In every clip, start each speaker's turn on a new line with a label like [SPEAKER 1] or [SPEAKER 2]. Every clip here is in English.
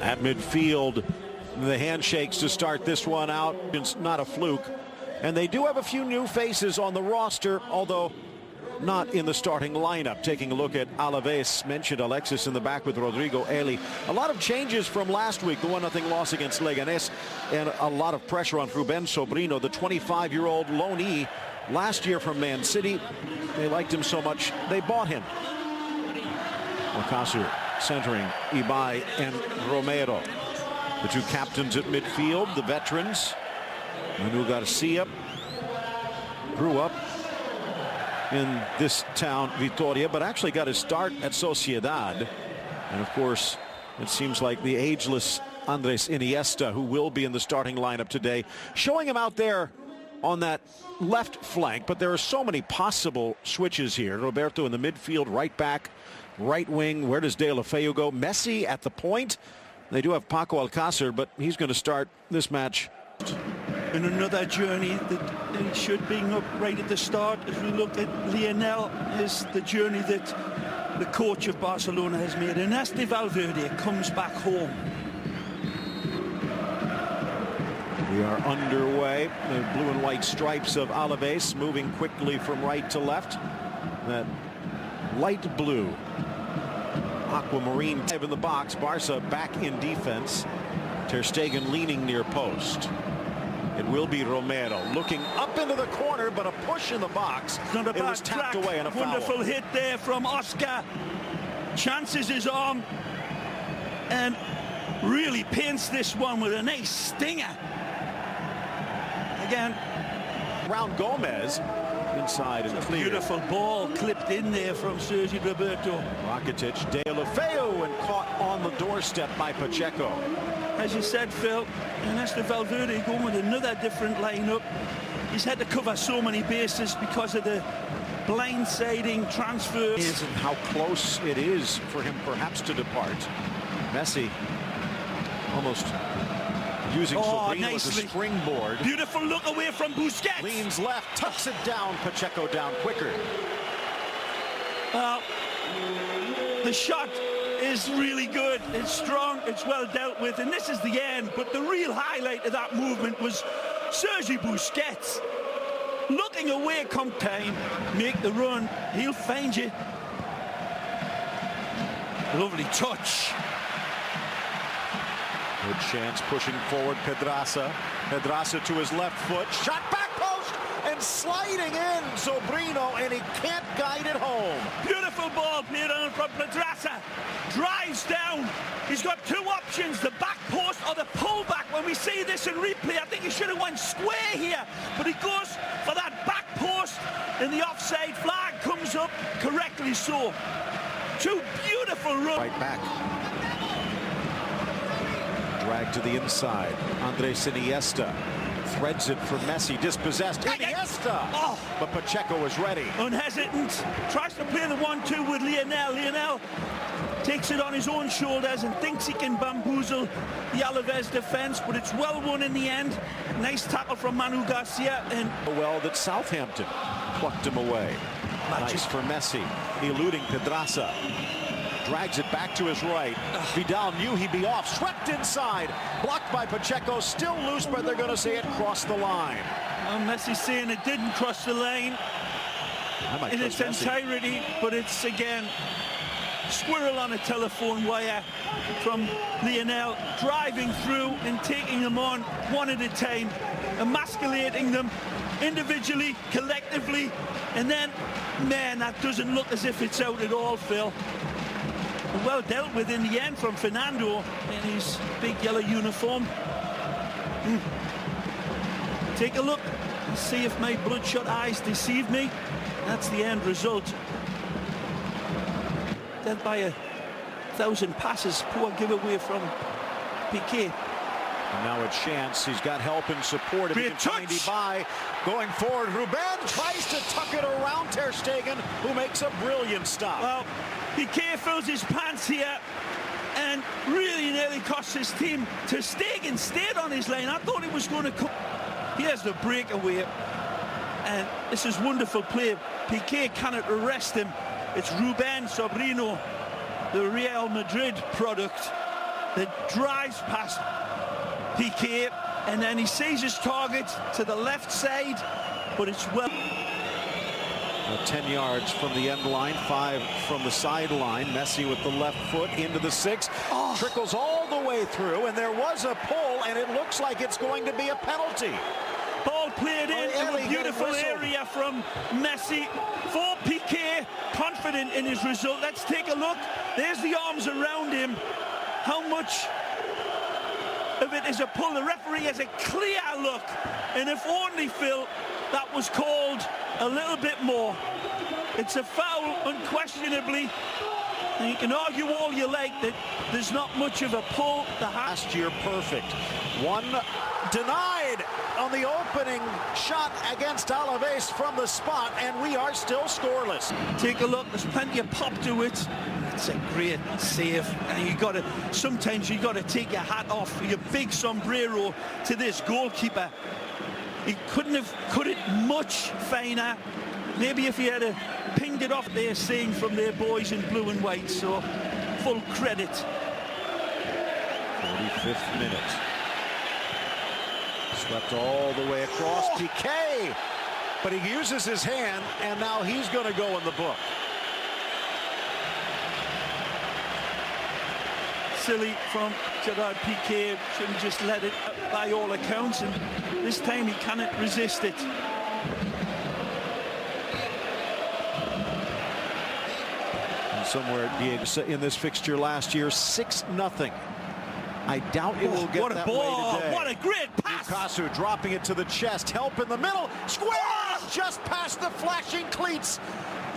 [SPEAKER 1] At midfield, the handshakes to start this one out. It's not a fluke. And they do have a few new faces on the roster, although not in the starting lineup. Taking a look at Alavec, mentioned Alexis in the back with Rodrigo Eli. A lot of changes from last week, the 1-0 loss against Leganés, and a lot of pressure on Ruben Sobrino, the 25-year-old loanee last year from Man City. They liked him so much, they bought him. Alcácer centering Ibai and Romero. The two captains at midfield, the veterans. Manu Garcia grew up in this town, Vitoria, but actually got his start at Sociedad. And of course, it seems like the ageless Andres Iniesta, who will be in the starting lineup today, showing him out there on that left flank. But there are so many possible switches here. Roberto in the midfield, right back, right wing. Where does De La Feu go? Messi at the point. They do have Paco Alcácer, but he's going to start this match.
[SPEAKER 2] In another journey that it should be up right at the start. As we look at Lionel, is the journey that the coach of Barcelona has made. And as Valverde comes back home.
[SPEAKER 1] We are underway. The blue and white stripes of Alavec moving quickly from right to left. That light blue, aquamarine in the box. Barca back in defense. Ter Stegen leaning near post. It will be Romero looking up into the corner, but a push in the box.
[SPEAKER 2] Not a
[SPEAKER 1] it
[SPEAKER 2] bad
[SPEAKER 1] was tapped
[SPEAKER 2] track.
[SPEAKER 1] away and a foul.
[SPEAKER 2] Wonderful hit there from Oscar. Chances his arm and really paints this one with a nice stinger. Again,
[SPEAKER 1] round Gomez inside and clear.
[SPEAKER 2] Beautiful ball clipped in there from Sergi Roberto.
[SPEAKER 1] Rakitic, De La Feu, and caught on the doorstep by Pacheco.
[SPEAKER 2] As you said, Phil, Ernesto Valverde going with another different lineup. He's had to cover so many bases because of the blindsiding transfers.
[SPEAKER 1] And how close it is for him perhaps to depart. Messi almost using Sobrino as a springboard.
[SPEAKER 2] Beautiful look away from Busquets.
[SPEAKER 1] Leans left, tucks it down, Pacheco down quicker.
[SPEAKER 2] Well, the shot is really good, it's strong, it's well dealt with, and this is the end. But the real highlight of that movement was Sergi Busquets looking away come time, make the run, he'll find you. Lovely touch.
[SPEAKER 1] Good chance pushing forward. Pedraza to his left foot, shot back post and sliding in Sobrino, and he can't guide it home.
[SPEAKER 2] Beautiful ball played on from Pedraza. Drives down. He's got two options, the back post or the pullback. When we see this in replay, I think he should have went square here, but he goes for that back post, and the offside flag comes up correctly so. Two beautiful runs.
[SPEAKER 1] Right back. Drag to the inside. Andres Iniesta threads it for Messi, dispossessed. Iniesta! Oh. But Pacheco is ready.
[SPEAKER 2] Unhesitant. Tries to play the 1-2 with Lionel. Lionel takes it on his own shoulders and thinks he can bamboozle the Alavec defense, but it's well won in the end. Nice tackle from Manu Garcia. And
[SPEAKER 1] well, that Southampton plucked him away. Nice for Messi, eluding Pedraza. Drags it back to his right. Vidal knew he'd be off. Swept inside. Blocked by Pacheco. Still loose, but they're going to say it crossed the line.
[SPEAKER 2] Well, Messi's saying it didn't cross the line in its entirety, but it's, again, squirrel on a telephone wire from Lionel, driving through and taking them on one at a time, emasculating them individually, collectively, and then, man, that doesn't look as if it's out at all, Phil. Well dealt with in the end from Fernando in his big yellow uniform. Take a look and see if my bloodshot eyes deceive me. That's the end result. Dead by 1,000 passes. Poor giveaway from Piqué.
[SPEAKER 1] And now a chance. He's got help and support. If he can find Ibai going forward. Ruben tries to tuck it around Ter Stegen, who makes a brilliant stop.
[SPEAKER 2] Well, Piqué fills his pants here and really nearly costs his team. Ter Stegen stayed on his lane. I thought he was going to come. Here's the breakaway. And this is wonderful play. Piqué cannot arrest him. It's Ruben Sobrino, the Real Madrid product. that drives past Piqué, and then he sees his target to the left side, but it's well.
[SPEAKER 1] 10 yards from the end line, 5 from the sideline. Messi with the left foot into the 6. Trickles all the way through, and there was a pull, and it looks like it's going to be a penalty.
[SPEAKER 2] Ball played into a beautiful area from Messi for Piqué, confident in his result. Let's take a look. There's the arms around him. How much of it is a pull? The referee has a clear look, and if only, Phil, that was called a little bit more. It's a foul, unquestionably. And you can argue all you like that there's not much of a pull.
[SPEAKER 1] Last year, perfect. One denied on the opening shot against Alavec from the spot, and we are still scoreless.
[SPEAKER 2] Take a look. There's plenty of pop to it. It's a great save, and sometimes you got to take your hat off, your big sombrero, to this goalkeeper. He couldn't have cut it much finer. Maybe if he had pinged it off, they're seeing from their boys in blue and white. So full credit.
[SPEAKER 1] 45th minute. Swept all the way across. Piqué, but he uses his hand, and now he's going to go in the book.
[SPEAKER 2] Silly from Gerard Piqué. Shouldn't just let it by all accounts, and this time he cannot resist it.
[SPEAKER 1] And somewhere in this fixture last year, 6-0. I doubt it will get that way today.
[SPEAKER 2] What a great pass!
[SPEAKER 1] Icpaණii dropping it to the chest. Help in the middle. Square! Just past the flashing cleats.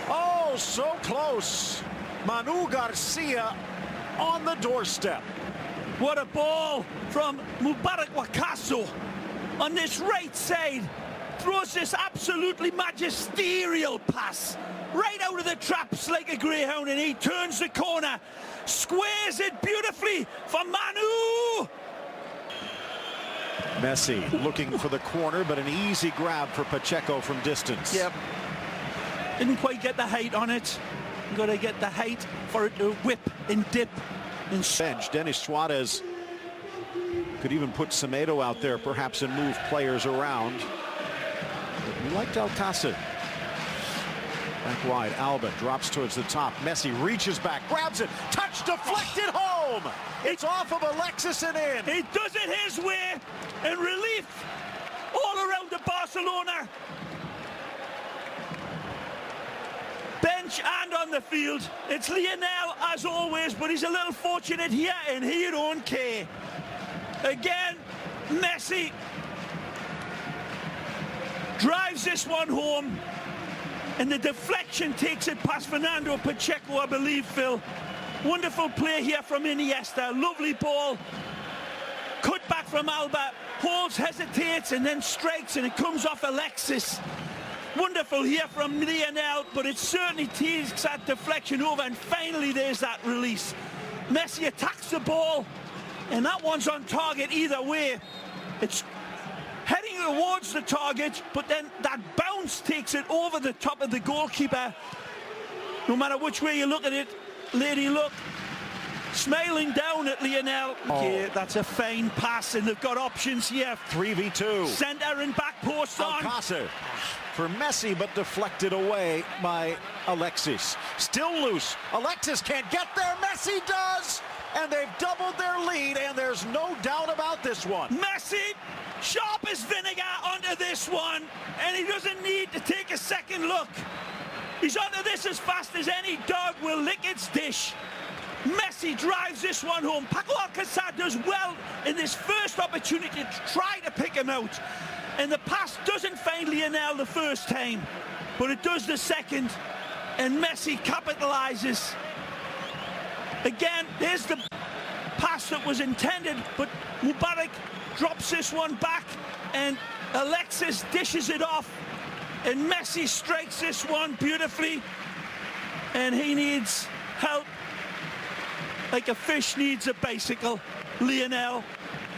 [SPEAKER 1] Oh, so close. Manu Garcia on the doorstep.
[SPEAKER 2] What a ball from Mubarak Wakaso on this right side. Throws this absolutely magisterial pass right out of the traps like a greyhound, and he turns the corner, squares it beautifully for Manu.
[SPEAKER 1] Messi looking for the corner, but an easy grab for Pacheco from distance.
[SPEAKER 2] Yep. Didn't quite get the height on it. Got to get the height for it to whip and dip. And
[SPEAKER 1] bench. Denis Suarez could even put Semedo out there perhaps and move players around. But we liked Alcácer. Back wide, Alba drops towards the top. Messi reaches back, grabs it, touch deflected home. It's off of Alexis and in.
[SPEAKER 2] He does it his way, and relief all around the Barcelona bench and on the field. It's Lionel as always, but he's a little fortunate here, and he don't care. Again, Messi drives this one home, and the deflection takes it past Fernando Pacheco, I believe, Phil. Wonderful play here from Iniesta. Lovely ball. Cut back from Alba. Holds, hesitates, and then strikes, and it comes off Alexis. Wonderful here from Lionel, but it certainly takes that deflection over, and finally there's that release. Messi attacks the ball, and that one's on target either way. It's heading towards the target, but then that bounce takes it over the top of the goalkeeper. No matter which way you look at it, lady, look. Smiling down at Lionel. Okay, that's a fine pass, and they've got options here.
[SPEAKER 1] 3v2.
[SPEAKER 2] Centre and back post on.
[SPEAKER 1] Alcácer for Messi, but deflected away by Alexis. Still loose. Alexis can't get there. Messi does, and they've doubled their lead, and there's no doubt about this one.
[SPEAKER 2] Messi, sharp as vinegar onto this one, and he doesn't need to take a second look. He's onto this as fast as any dog will lick its dish. Messi drives this one home. Paco Alcácer does well in this first opportunity to try to pick him out. And the pass doesn't find Lionel the first time, but it does the second. And Messi capitalizes. Again, there's the pass that was intended, but Mubarak drops this one back, and Alexis dishes it off. And Messi strikes this one beautifully. And he needs help like a fish needs a bicycle. Lionel,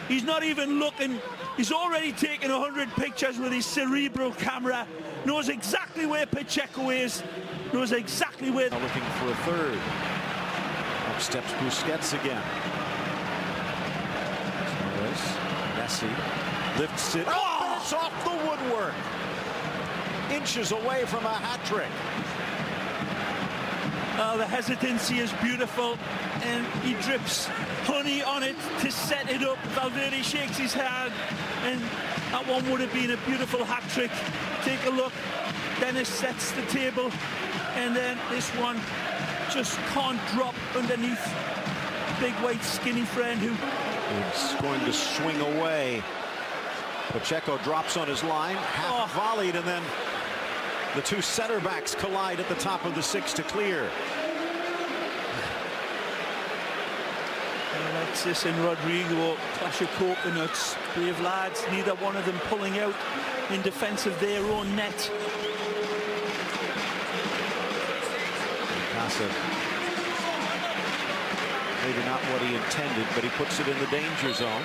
[SPEAKER 2] he's not even looking. He's already taken 100 pictures with his cerebral camera. Knows exactly where Pacheco is. Knows exactly where.
[SPEAKER 1] Looking for a third. Up steps Busquets again. Alvarez. Messi lifts it. Oh, it's off the woodwork. Inches away from a hat trick.
[SPEAKER 2] The hesitancy is beautiful, and he drips honey on it to set it up. Valverde shakes his hand, and that one would have been a beautiful hat trick. Take a look. Dennis sets the table, and then this one just can't drop underneath big white skinny friend who
[SPEAKER 1] is going to swing away. Pacheco drops on his line, half volleyed, and then the two center backs collide at the top of the six to clear.
[SPEAKER 2] Alexis and Rodrigo, clash of coconuts, brave lads, neither one of them pulling out in defense of their own net.
[SPEAKER 1] Maybe not what he intended, but he puts it in the danger zone.